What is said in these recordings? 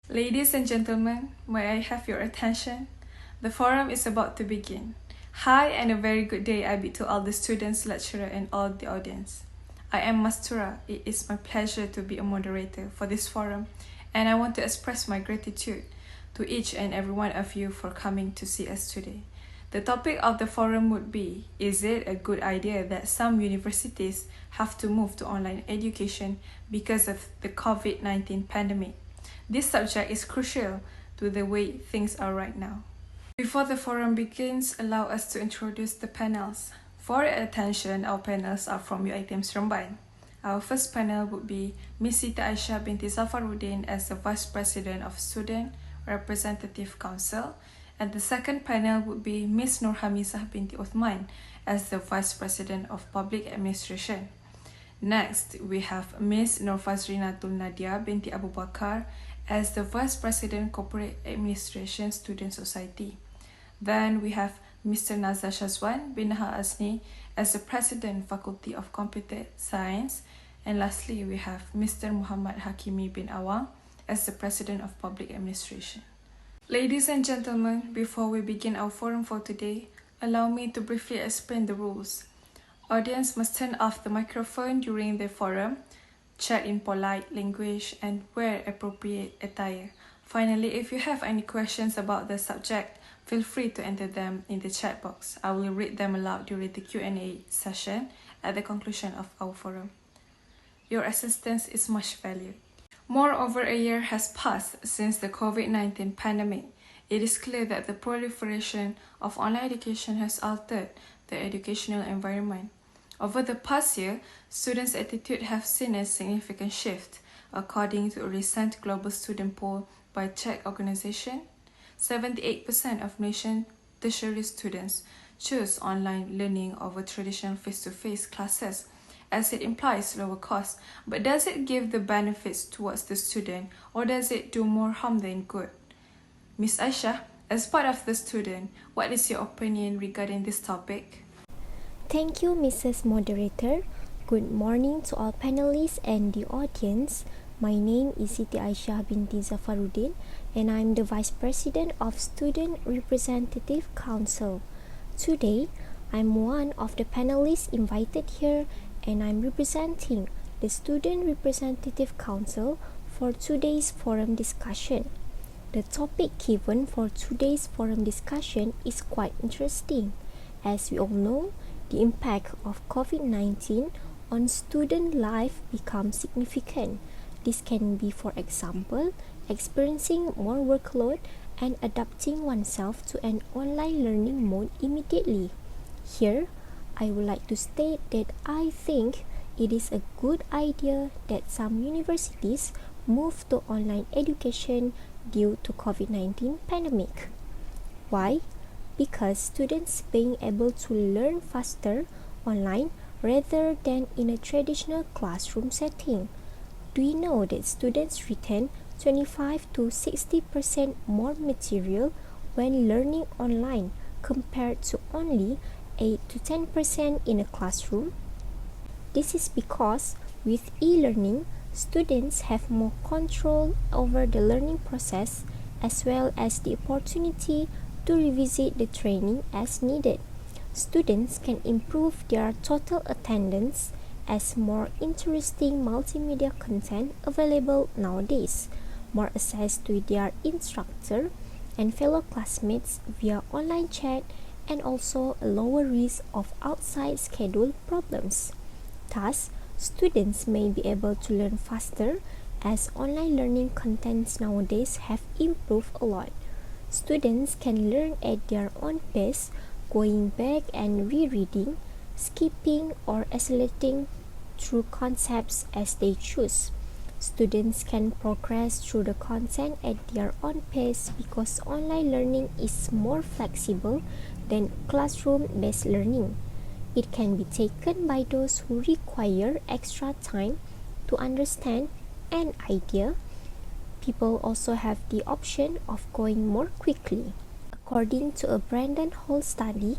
Ladies and gentlemen, may I have your attention? The forum is about to begin. Hi and a very good day I bid to all the students, lecturers and all the audience. I am Mastura. It is my pleasure to be a moderator for this forum and I want to express my gratitude to each and every one of you for coming to see us today. The topic of the forum would be, is it a good idea that some universities have to move to online education because of the COVID-19 pandemic? This subject is crucial to the way things are right now. Before the forum begins, allow us to introduce the panels. For your attention, our panels are from UiTM Seremban. Our first panel would be Ms. Siti Aisyah binti Zafaruddin as the Vice President of Student Representative Council, and the second panel would be Ms. Nurhamizah binti Uthman as the Vice President of Public Administration. Next, we have Ms. Nurfazrinatul Nadia binti Abu Bakar as the Vice President Corporate Administration Student Society. Then we have Mr. Nazar Shazwan bin Naha Asni as the President Faculty of Computer Science. And lastly, we have Mr. Muhammad Hakimi bin Awang as the President of Public Administration. Ladies and gentlemen, before we begin our forum for today, allow me to briefly explain the rules. Audience must turn off the microphone during the forum, chat in polite language, and wear appropriate attire. Finally, if you have any questions about the subject, feel free to enter them in the chat box. I will read them aloud during the Q&A session at the conclusion of our forum. Your assistance is much valued. More over a year has passed since the COVID-19 pandemic. It is clear that the proliferation of online education has altered the educational environment. Over the past year, students' attitude have seen a significant shift. According to a recent global student poll by Czech organization, 78% of nation tertiary students choose online learning over traditional face-to-face classes, as it implies lower costs. But does it give the benefits towards the student, or does it do more harm than good? Ms. Aisyah, as part of the student, what is your opinion regarding this topic? Thank you, Mrs. Moderator. Good morning to all panelists and the audience. My name is Siti Aisyah binti Zafaruddin and I'm the Vice President of Student Representative Council. Today, I'm one of the panelists invited here and I'm representing the Student Representative Council for today's forum discussion. The topic given for today's forum discussion is quite interesting. As we all know, the impact of COVID-19 on student life becomes significant. This can be, for example, experiencing more workload and adapting oneself to an online learning mode immediately. Here, I would like to state that I think it is a good idea that some universities move to online education due to COVID-19 pandemic. Why? Because students being able to learn faster online rather than in a traditional classroom setting. Do you know that students retain 25 to 60% more material when learning online compared to only 8 to 10% in a classroom? This is because with e-learning, students have more control over the learning process as well as the opportunity to revisit the training as needed. Students can improve their total attendance as more interesting multimedia content available nowadays, more access to their instructor and fellow classmates via online chat, and also a lower risk of outside schedule problems. Thus, students may be able to learn faster as online learning contents nowadays have improved a lot. Students can learn at their own pace, going back and rereading, skipping or accelerating through concepts as they choose. Students can progress through the content at their own pace because online learning is more flexible than classroom-based learning. It can be taken by those who require extra time to understand an idea. People also have the option of going more quickly. According to a Brandon Hall study,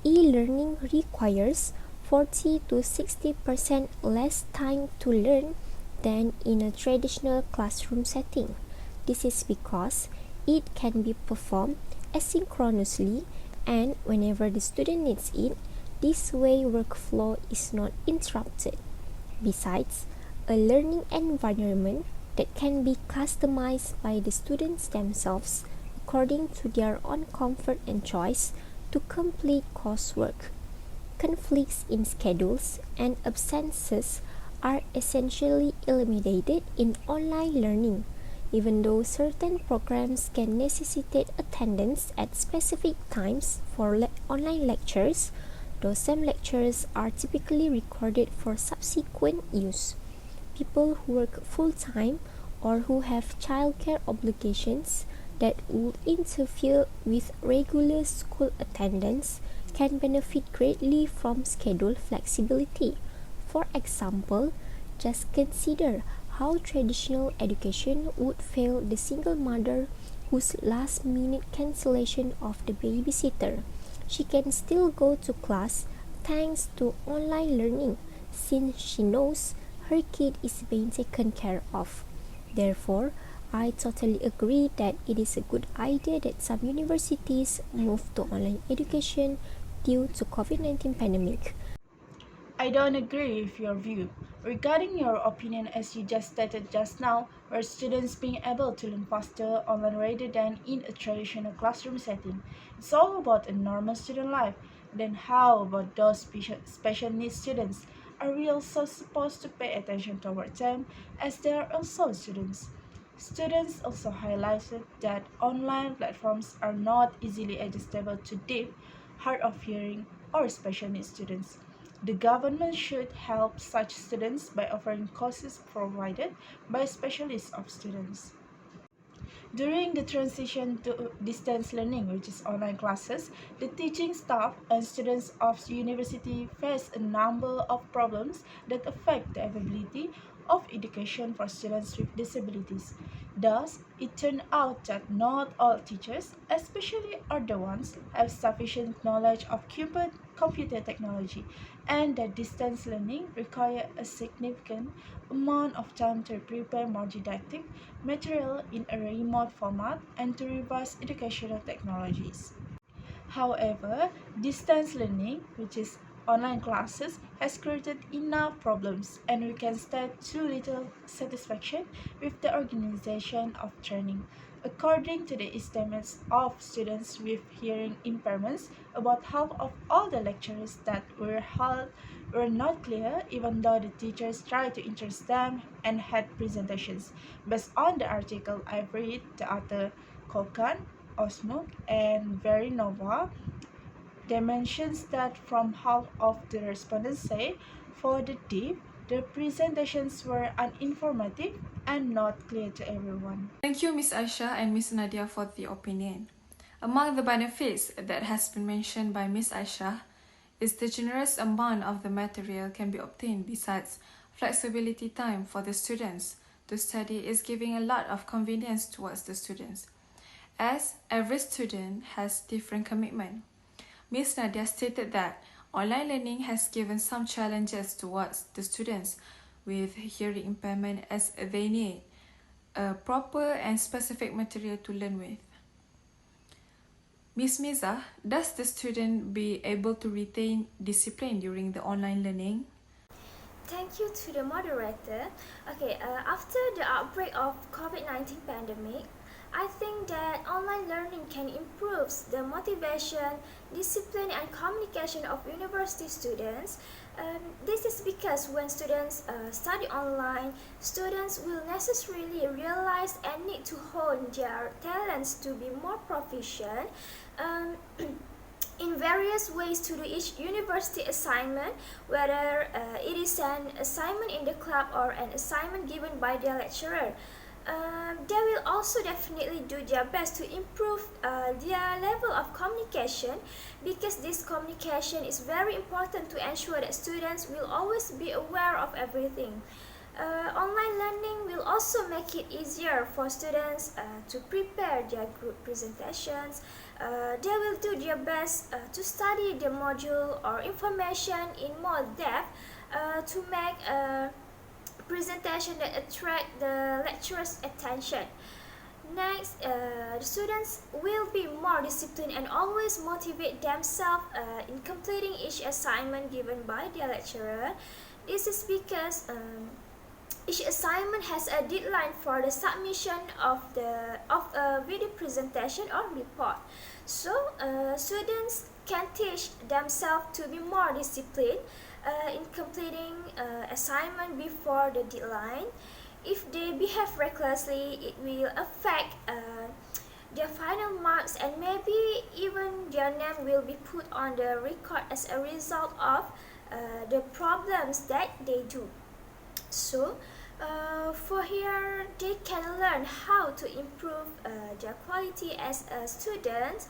e-learning requires 40 to 60% less time to learn than in a traditional classroom setting. This is because it can be performed asynchronously and whenever the student needs it. This way workflow is not interrupted. Besides, a learning environment that can be customized by the students themselves according to their own comfort and choice to complete coursework. Conflicts in schedules and absences are essentially eliminated in online learning. Even though certain programs can necessitate attendance at specific times for online lectures, those same lectures are typically recorded for subsequent use. People who work full-time or who have childcare obligations that would interfere with regular school attendance can benefit greatly from schedule flexibility. For example, just consider how traditional education would fail the single mother whose last-minute cancellation of the babysitter. She can still go to class thanks to online learning since she knows her kid is being taken care of. Therefore, I totally agree that it is a good idea that some universities move to online education due to COVID-19 pandemic. I don't agree with your view. Regarding your opinion as you just stated just now, were students being able to learn faster online rather than in a traditional classroom setting? It's all about a normal student life. Then how about those special needs students? Are we also supposed to pay attention toward them as they are also students? Students also highlighted that online platforms are not easily adjustable to deaf, hard of hearing, or special needs students. The government should help such students by offering courses provided by specialists of students. During the transition to distance learning, which is online classes, the teaching staff and students of university face a number of problems that affect the availability of education for students with disabilities. Thus, it turned out that not all teachers, especially older ones, have sufficient knowledge of computer technology, and that distance learning requires a significant amount of time to prepare more didactic material in a remote format and to revise educational technologies. However, distance learning, which is online classes, has created enough problems and we can state too little satisfaction with the organization of training. According to the estimates of students with hearing impairments, about half of all the lectures that were held were not clear even though the teachers tried to interest them and had presentations. Based on the article I've read, the author Kokan, Osmuk, and Verinova, they mentions that from half of the respondents say for the deaf, the presentations were uninformative and not clear to everyone. Thank you, Ms. Aisha and Ms. Nadia, for the opinion. Among the benefits that has been mentioned by Ms. Aisha is the generous amount of the material can be obtained. Besides, flexibility time for the students to study is giving a lot of convenience towards the students, as every student has different commitment. Ms. Nadia stated that online learning has given some challenges towards the students with hearing impairment as they need a proper and specific material to learn with. Ms. Miza, does the student be able to retain discipline during the online learning? Thank you to the moderator. After the outbreak of COVID-19 pandemic, I think that online learning can improve the motivation, discipline, and communication of university students. This is because when students study online, students will necessarily realize and need to hone their talents to be more proficient in various ways to do each university assignment, whether it is an assignment in the club or an assignment given by their lecturer. They will also definitely do their best to improve their level of communication, because this communication is very important to ensure that students will always be aware of everything. Online learning will also make it easier for students to prepare their group presentations. They will do their best to study the module or information in more depth to make a presentation that attract the lecturer's attention. Next, the students will be more disciplined and always motivate themselves in completing each assignment given by their lecturer. This is because each assignment has a deadline for the submission of a video presentation or report. So, students can teach themselves to be more disciplined in completing assignment before the deadline. If they behave recklessly, it will affect their final marks, and maybe even their name will be put on the record as a result of the problems that they do. So, for here, they can learn how to improve their quality as a student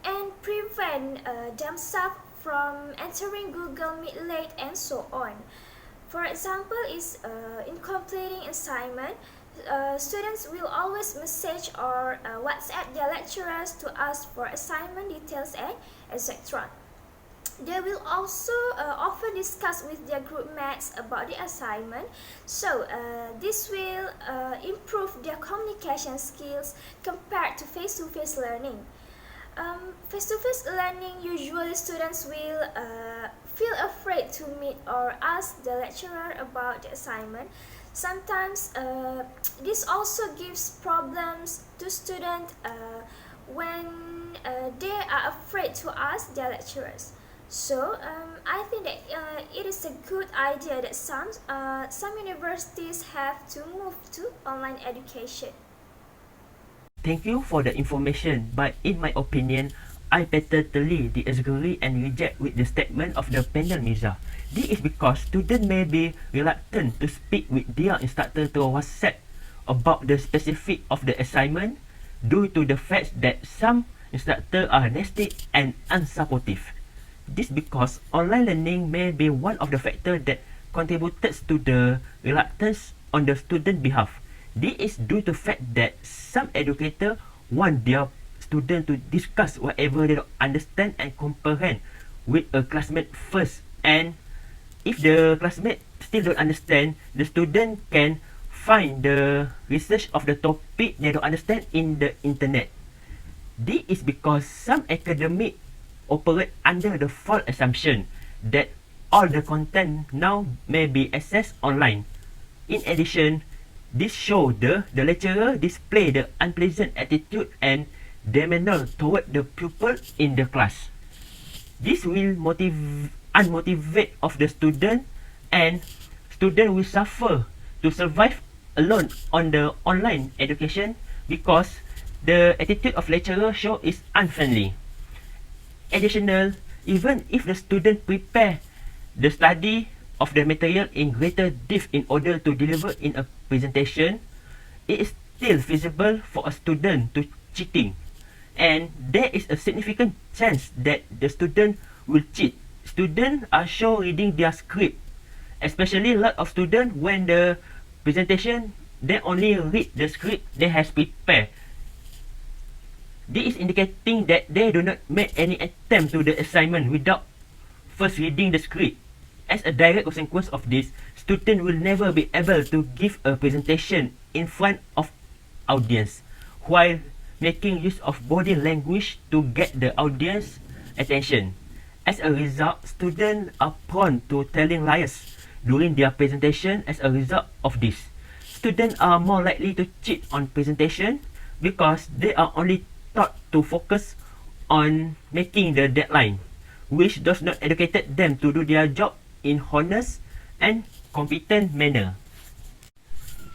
and prevent themselves from entering Google Meet late and so on. For example, is in completing assignment, students will always message or WhatsApp their lecturers to ask for assignment details and etc. They will also often discuss with their group mates about the assignment, so this will improve their communication skills compared to face-to-face learning. Face-to-face learning, usually students will feel afraid to meet or ask the lecturer about the assignment. Sometimes this also gives problems to students when they are afraid to ask their lecturers. So I think that it is a good idea that some universities have to move to online education. Thank you for the information, but in my opinion, I totally disagree and reject with the statement of the panel Mirza. This is because students may be reluctant to speak with their instructor through WhatsApp about the specific of the assignment due to the fact that some instructors are nasty and unsupportive. This because online learning may be one of the factors that contributes to the reluctance on the student behalf. This is due to the fact that some educators want their students to discuss whatever they don't understand and comprehend with a classmate first, and if the classmate still don't understand, the student can find the research of the topic they don't understand in the internet. This is because some academic operate under the false assumption that all the content now may be accessed online. In addition, this show the lecturer display the unpleasant attitude and demeanor toward the pupil in the class. This will unmotivate of the student, and student will suffer to survive alone on the online education because the attitude of lecturer show is unfriendly. Additional, even if the student prepare the study of the material in greater depth in order to deliver in a presentation, it is still feasible for a student to cheating, and there is a significant chance that the student will cheat. Students are shown reading their script, especially a lot of students when the presentation they only read the script they has prepared. This is indicating that they do not make any attempt to the assignment without first reading the script. As a direct consequence of this, students will never be able to give a presentation in front of audience while making use of body language to get the audience attention. As a result, students are prone to telling lies during their presentation. As a result of this, students are more likely to cheat on presentation because they are only taught to focus on making the deadline, which does not educate them to do their job in honest and competent manner.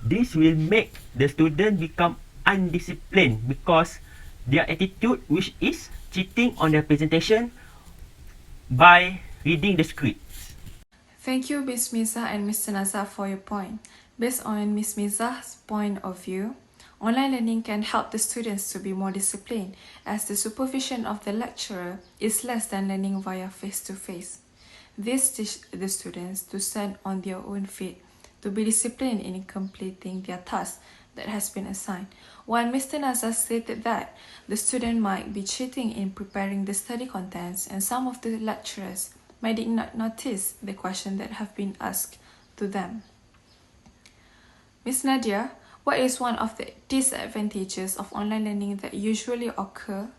This will make the student become undisciplined because their attitude, which is cheating on their presentation by reading the script. Thank you, Ms. Miza and Mr. Nazar, for your point. Based on Ms. Miza's point of view, online learning can help the students to be more disciplined as the supervision of the lecturer is less than learning via face-to-face. This teaches the students to stand on their own feet, to be disciplined in completing their task that has been assigned. While Mr. Nazar stated that the student might be cheating in preparing the study contents, and some of the lecturers might not notice the question that have been asked to them. Ms. Nadia, What is one of the disadvantages of online learning that usually occur?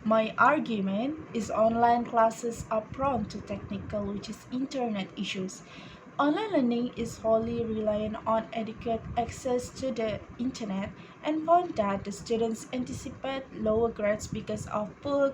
My argument is online classes are prone to technical, which is internet issues. Online learning is wholly reliant on adequate access to the internet and found that the students anticipate lower grades because of poor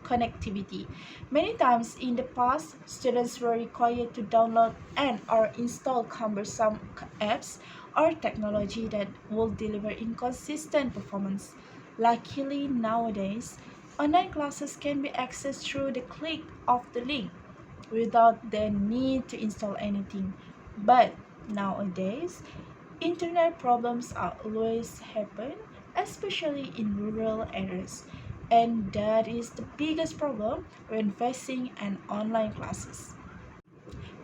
connectivity. Many times in the past, students were required to download and or install cumbersome apps or technology that will deliver inconsistent performance. Luckily, nowadays, online classes can be accessed through the click of the link without the need to install anything. But nowadays, internet problems are always happen, especially in rural areas. And that is the biggest problem when facing an online classes.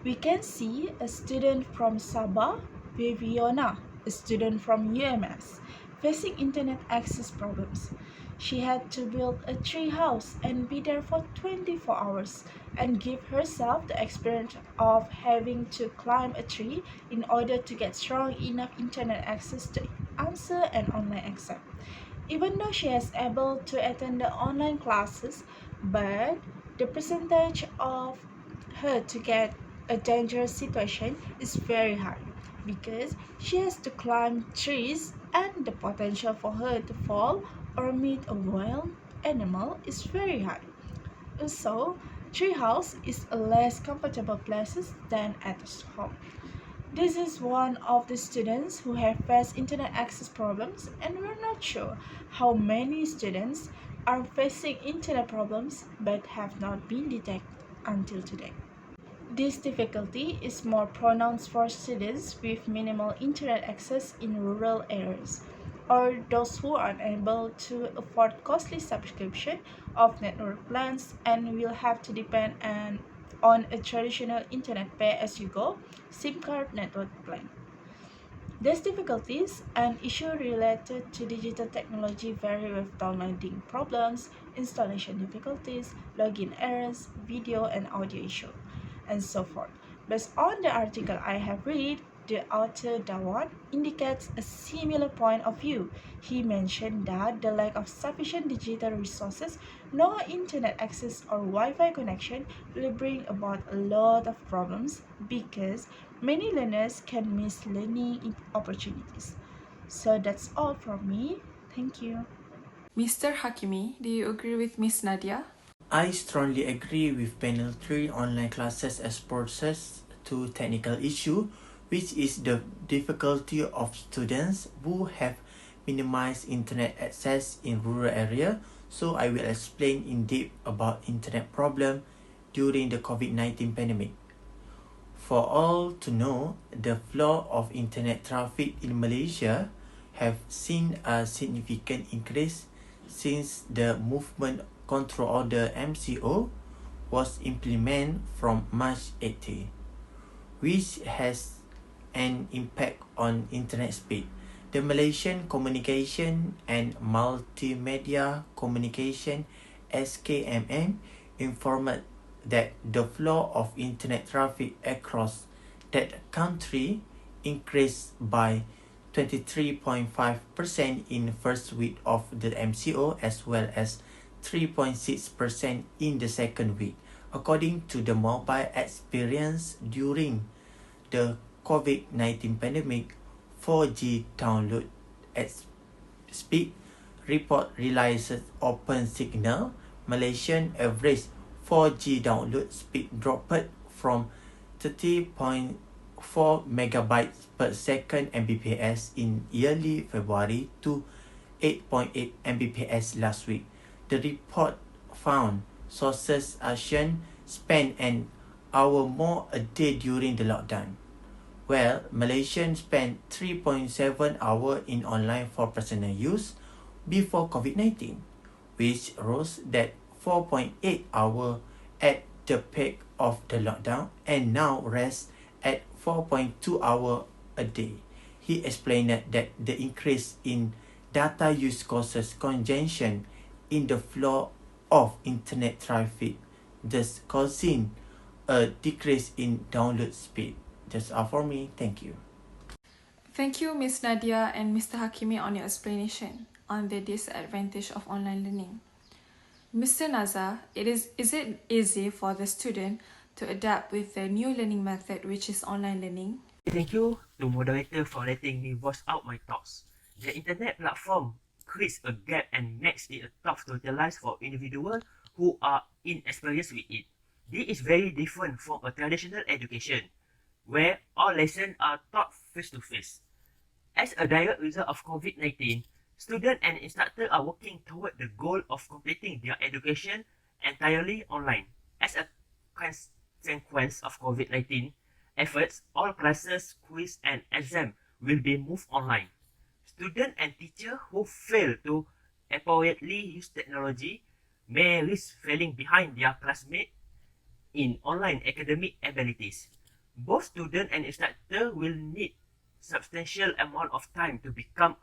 We can see a student from Sabah, Viviana, a student from UMS, facing internet access problems. She had to build a tree house and be there for 24 hours and give herself the experience of having to climb a tree in order to get strong enough internet access to answer an online exam. Even though she is able to attend the online classes, but the percentage of her to get a dangerous situation is very high because she has to climb trees and the potential for her to fall or meet a wild animal is very high. Also, treehouse is a less comfortable place than at home. This is one of the students who have faced internet access problems, and we're not sure how many students are facing internet problems but have not been detected until today. This difficulty is more pronounced for students with minimal internet access in rural areas, or those who are unable to afford costly subscription of network plans and will have to depend on a traditional internet pay-as-you-go SIM card network plan. These difficulties and issues related to digital technology vary with downloading problems, installation difficulties, login errors, video and audio issue, and so forth. Based on the article I have read, the author Dawan indicates a similar point of view. He mentioned that the lack of sufficient digital resources, no internet access or Wi-Fi connection will bring about a lot of problems because many learners can miss learning opportunities. So that's all from me. Thank you. Mr. Hakimi, do you agree with Miss Nadia? I strongly agree with panel 3 online classes as process to technical issue, which is the difficulty of students who have minimized internet access in rural area. So I will explain in depth about internet problem during the COVID-19 pandemic. For all to know, the flow of internet traffic in Malaysia have seen a significant increase since the Movement Control Order MCO was implemented from March 18, which has an impact on internet speed. The Malaysian Communication and Multimedia Communication SKMM informed that the flow of internet traffic across that country increased by 23.5% in the first week of the MCO as well as 3.6% in the second week, according to the mobile experience during the COVID-19 pandemic. 4G download at speed report realizes open signal. Malaysian average 4G download speed dropped from 30.4 megabytes per second Mbps in early February to 8.8 Mbps last week. The report found sources ASEAN spent an hour more a day during the lockdown, while Malaysians spent 3.7 hours in online for personal use before COVID-19, which rose that 4.8 hours at the peak of the lockdown and now rests at 4.2 hours a day. He explained that the increase in data use causes congestion in the flow of internet traffic, thus causing a decrease in download speed. That's all for me. Thank you. Thank you, Ms. Nadia and Mr. Hakimi, on your explanation on the disadvantage of online learning. Mr. Nazar, is it easy for the student to adapt with the new learning method, which is online learning? Thank you to moderator for letting me voice out my thoughts. The internet platform creates a gap and makes it tough to utilize for individuals who are inexperienced with it. This is very different from a traditional education, where all lessons are taught face-to-face. As a direct result of COVID-19, students and instructors are working toward the goal of completing their education entirely online. As a consequence of COVID-19 efforts, all classes, quiz, and exam will be moved online. Students and teachers who fail to appropriately use technology may risk falling behind their classmates in online academic abilities. Both students and instructors will need substantial amount of time to become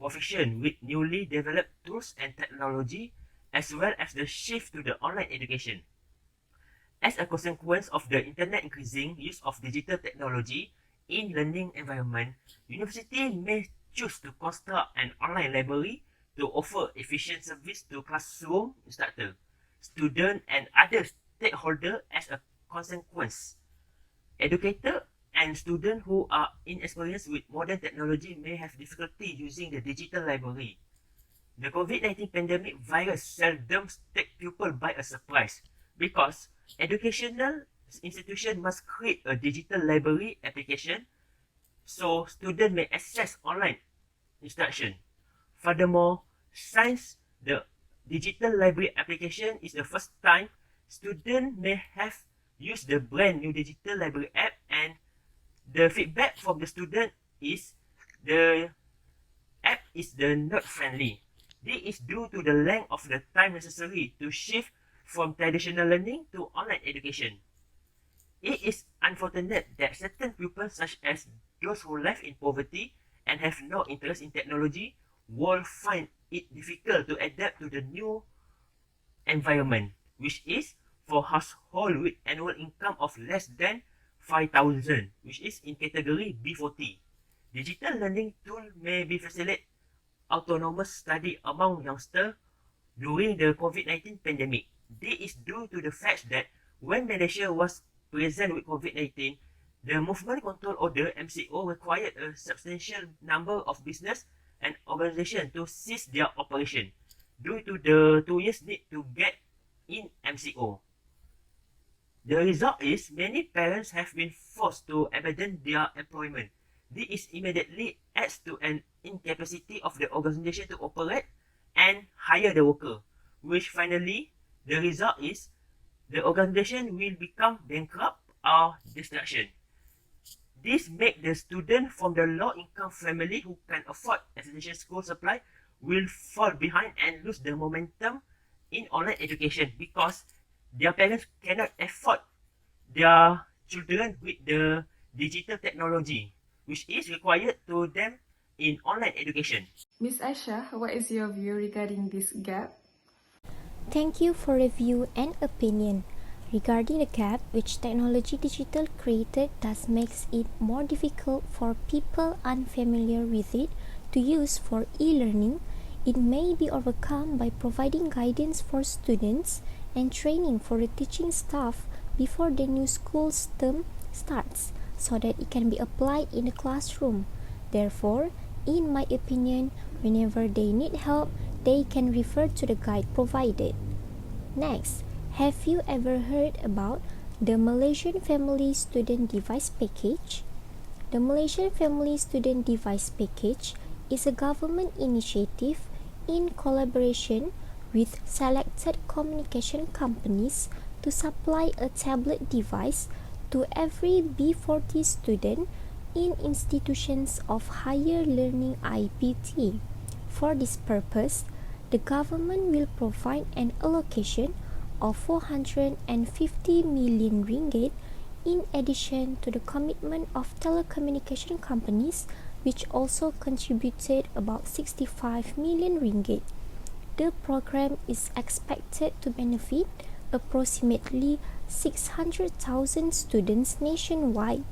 proficient with newly developed tools and technology, as well as the shift to the online education. As a consequence of the internet increasing use of digital technology in learning environment, university may choose to construct an online library to offer efficient service to classroom instructor, student, and other stakeholders. As a consequence, educator and students who are inexperienced with modern technology may have difficulty using the digital library. The COVID-19 pandemic virus seldom takes people by a surprise because educational institutions must create a digital library application so students may access online instruction. Furthermore, since the digital library application is the first time, students may have used the brand new digital library app, and the feedback from the student is the app is not friendly. This is due to the length of the time necessary to shift from traditional learning to online education. It is unfortunate that certain people, such as those who live in poverty and have no interest in technology, will find it difficult to adapt to the new environment, which is for households with annual income of less than 5,000, which is in category B40. Digital learning tool may be facilitate autonomous study among youngsters during the COVID-19 pandemic. This is due to the fact that when Malaysia was present with COVID-19, the Movement Control Order (MCO) required a substantial number of business and organizations to cease their operation due to the 2 years need to get in MCO. The result is many parents have been forced to abandon their employment. This immediately adds to an incapacity of the organization to operate and hire the worker, which finally the result is the organization will become bankrupt or destruction. This makes the student from the low-income family who can afford essential school supply will fall behind and lose the momentum in online education because their parents cannot afford their children with the digital technology, which is required to them in online education. Ms. Aisha, what is your view regarding this gap? Thank you for the view and opinion. Regarding the gap which technology digital created does makes it more difficult for people unfamiliar with it to use for e-learning, it may be overcome by providing guidance for students and training for the teaching staff before the new school's term starts so that it can be applied in the classroom. Therefore, in my opinion, whenever they need help, they can refer to the guide provided. Next, have you ever heard about the Malaysian Family Student Device Package? The Malaysian Family Student Device Package is a government initiative in collaboration with selected communication companies to supply a tablet device to every B40 student in institutions of higher learning IPT. For this purpose, the government will provide an allocation of 450 million ringgit in addition to the commitment of telecommunication companies, which also contributed about 65 million ringgit. The program is expected to benefit approximately 600,000 students nationwide.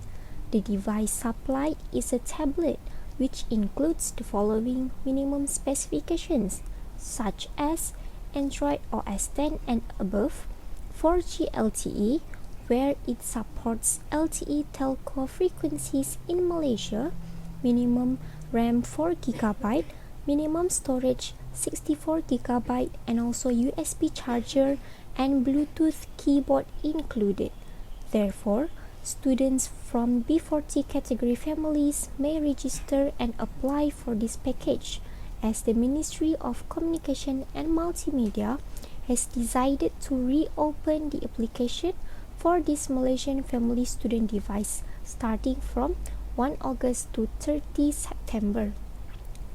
The device supplied is a tablet which includes the following minimum specifications, such as Android OS 10 and above, 4G LTE, where it supports LTE telco frequencies in Malaysia, minimum RAM 4GB, minimum storage 64GB, and also USB charger and Bluetooth keyboard included. Therefore, students from B40 category families may register and apply for this package, as the Ministry of Communication and Multimedia has decided to reopen the application for this Malaysian family student device starting from 1 August to 30 September.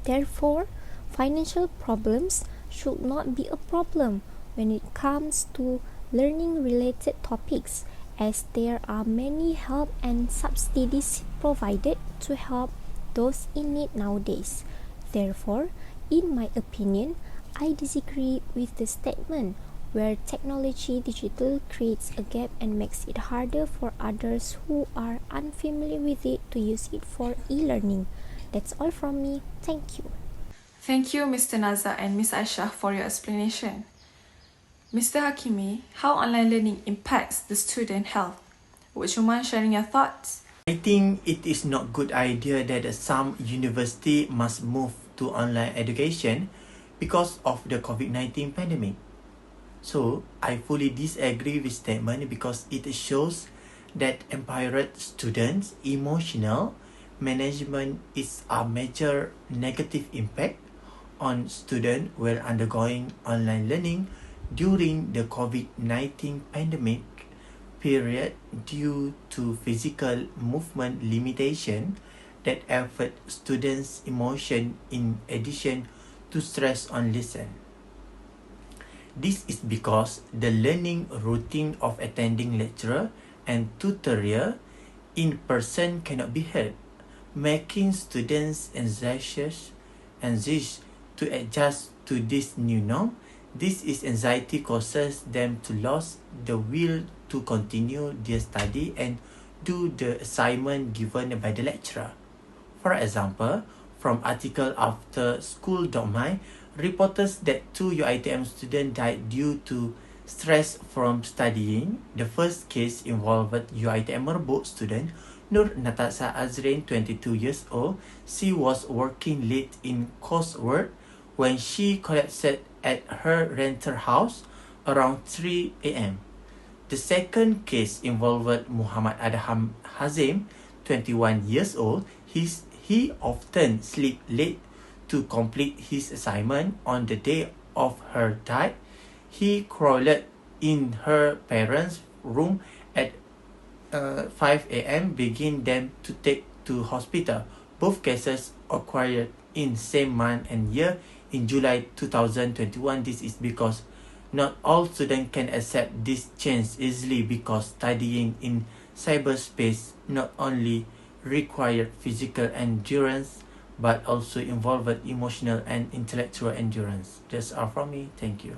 Therefore, financial problems should not be a problem when it comes to learning related topics, as there are many help and subsidies provided to help those in need nowadays. Therefore, in my opinion, I disagree with the statement where technology digital creates a gap and makes it harder for others who are unfamiliar with it to use it for e-learning. That's all from me. Thank you. Thank you, Mr. Naza and Ms. Aisha, for your explanation. Mr. Hakimi, how online learning impacts the student health? Would you mind sharing your thoughts? I think it is not good idea that some university must move to online education because of the COVID-19 pandemic. So, I fully disagree with statement because it shows that empowered students' emotional management is a major negative impact on students while undergoing online learning during the COVID-19 pandemic period due to physical movement limitation that affect students' emotion in addition to stress on lesson. This is because the learning routine of attending lecture and tutorial in person cannot be held, making students anxious to adjust to this new norm. This is anxiety causes them to lose the will to continue their study and do the assignment given by the lecturer. For example, from article after school.my, reporters that 2 UiTM students died due to stress from studying. The first case involved UiTM Merbuk student Nur Natasha Azrin, 22 years old. She was working late in coursework when she collapsed at her rental house around 3 a.m. The second case involved Muhammad Adham Hazim, 21 years old. He often sleep late to complete his assignment. On the day of her death, he crawled in her parents' room at 5 a.m. begging them to take to hospital. Both cases occurred in same month and year in July 2021. This is because not all students can accept this change easily because studying in cyberspace not only required physical endurance but also involved emotional and intellectual endurance. That's all from me. Thank you.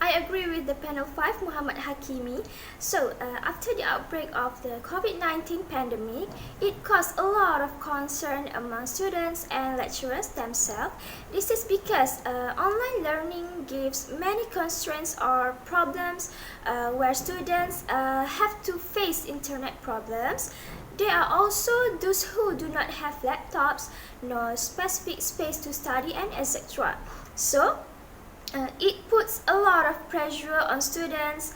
I agree with the panel 5, Muhammad Hakimi. So, after the outbreak of the COVID-19 pandemic, it caused a lot of concern among students and lecturers themselves. This is because online learning gives many constraints or problems where students have to face internet problems. There are also those who do not have laptops, no specific space to study, and etc. So, it puts a lot of pressure on students'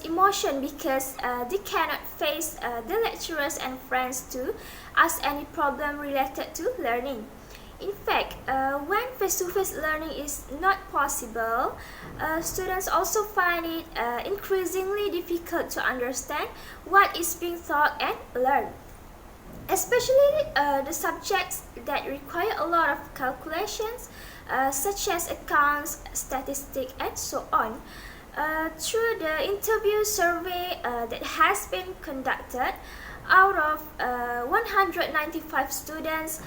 emotion because they cannot face the lecturers and friends to ask any problem related to learning. In fact, when face-to-face learning is not possible, students also find it increasingly difficult to understand what is being taught and learned. Especially the subjects that require a lot of calculations, such as accounts, statistics, and so on. Through the interview survey that has been conducted, out of 195 students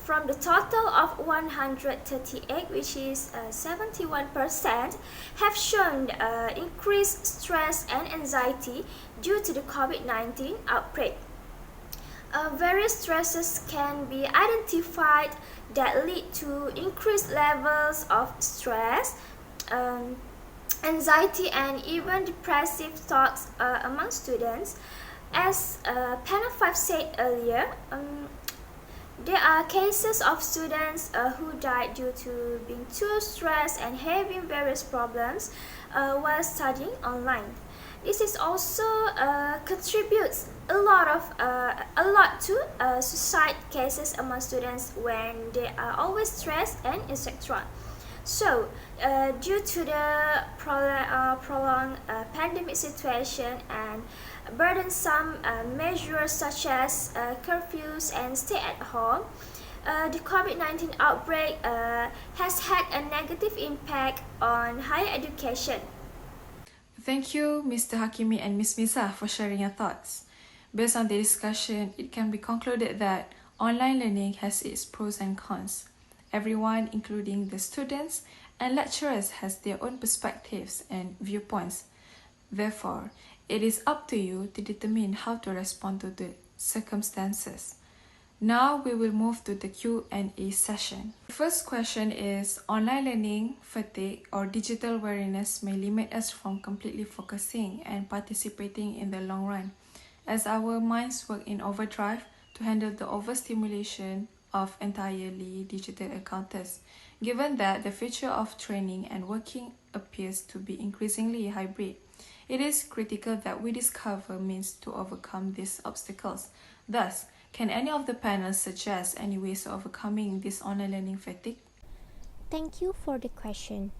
from the total of 138, which is 71%, have shown increased stress and anxiety due to the COVID-19 outbreak. Various stresses can be identified that lead to increased levels of stress, um, anxiety, and even depressive thoughts among students. As Panel 5 said earlier, there are cases of students who died due to being too stressed and having various problems while studying online. This is also contributes a lot to suicide cases among students when they are always stressed and etc. So, due to the prolonged pandemic situation and burdensome measures such as curfews and stay at home, the COVID-19 outbreak has had a negative impact on higher education. Thank you, Mr. Hakimi and Ms. Misa, for sharing your thoughts. Based on the discussion, it can be concluded that online learning has its pros and cons. Everyone, including the students and lecturers, has their own perspectives and viewpoints. Therefore, it is up to you to determine how to respond to the circumstances. Now we will move to the Q&A session. The first question is, online learning fatigue or digital weariness may limit us from completely focusing and participating in the long run, as our minds work in overdrive to handle the overstimulation of entirely digital encounters. Given that the future of training and working appears to be increasingly hybrid, it is critical that we discover means to overcome these obstacles. Thus, can any of the panels suggest any ways of overcoming this online learning fatigue? Thank you for the question.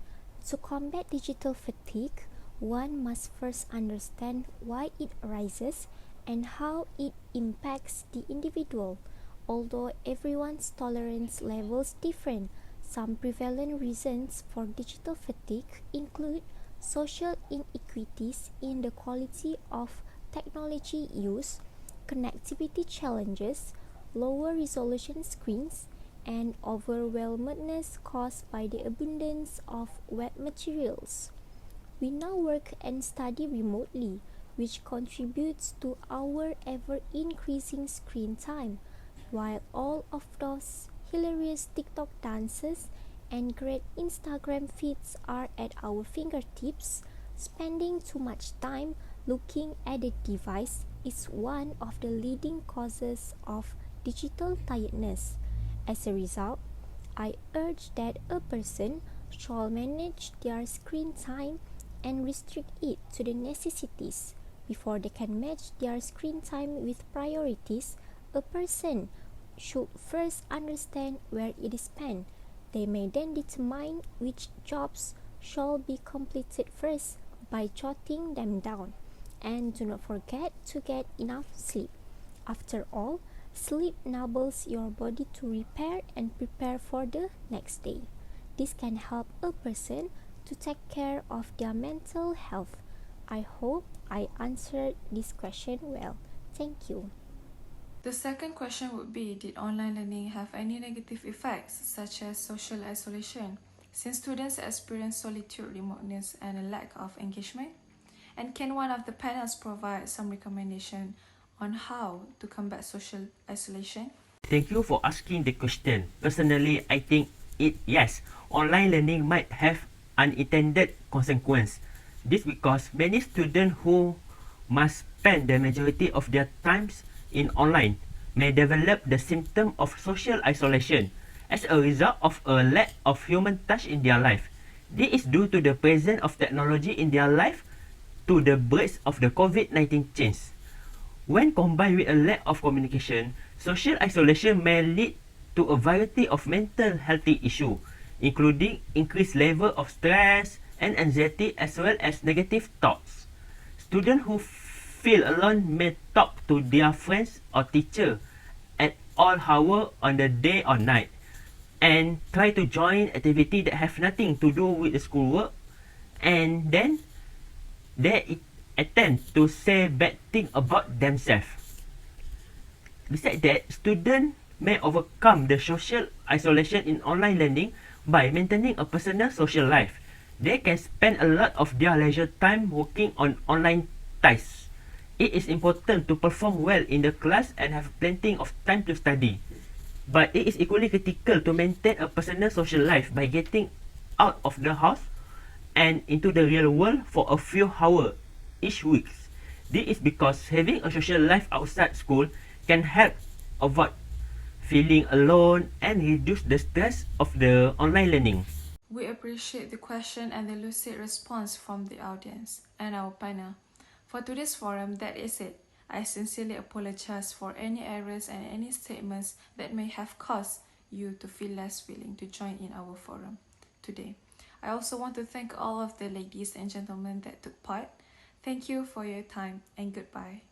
To combat digital fatigue, one must first understand why it arises and how it impacts the individual. Although everyone's tolerance levels different, some prevalent reasons for digital fatigue include social inequities in the quality of technology use, connectivity challenges, lower resolution screens, and overwhelmedness caused by the abundance of web materials. We now work and study remotely, which contributes to our ever-increasing screen time, while all of those hilarious TikTok dances and great Instagram feeds are at our fingertips. Spending too much time looking at the device is one of the leading causes of digital tiredness. As a result, I urge that a person should manage their screen time and restrict it to the necessities. Before they can match their screen time with priorities, a person should first understand where it is spent. They may then determine which jobs shall be completed first by jotting them down. And do not forget to get enough sleep. After all, sleep enables your body to repair and prepare for the next day. This can help a person to take care of their mental health. I hope I answered this question well. Thank you. The second question would be, did online learning have any negative effects, such as social isolation, since students experience solitude, remoteness, and a lack of engagement? And can one of the panels provide some recommendation on how to combat social isolation? Thank you for asking the question. Personally, I think yes, online learning might have unintended consequences. This because many students who must spend the majority of their times in online may develop the symptom of social isolation as a result of a lack of human touch in their life. This is due to the presence of technology in their life to the breadth of the COVID-19 change. When combined with a lack of communication, social isolation may lead to a variety of mental health issues, including increased level of stress and anxiety as well as negative thoughts. Students who feel alone may talk to their friends or teacher at all hours on the day or night and try to join activities that have nothing to do with the schoolwork, and then they attempt to say bad things about themselves. Besides that, students may overcome the social isolation in online learning by maintaining a personal social life. They can spend a lot of their leisure time working on online tasks It is important to perform well in the class and have plenty of time to study. But it is equally critical to maintain a personal social life by getting out of the house and into the real world for a few hours each week. This is because having a social life outside school can help avoid feeling alone and reduce the stress of the online learning. We appreciate the question and the lucid response from the audience and our panel. For today's forum, that is it. I sincerely apologize for any errors and any statements that may have caused you to feel less willing to join in our forum today. I also want to thank all of the ladies and gentlemen that took part. Thank you for your time and goodbye.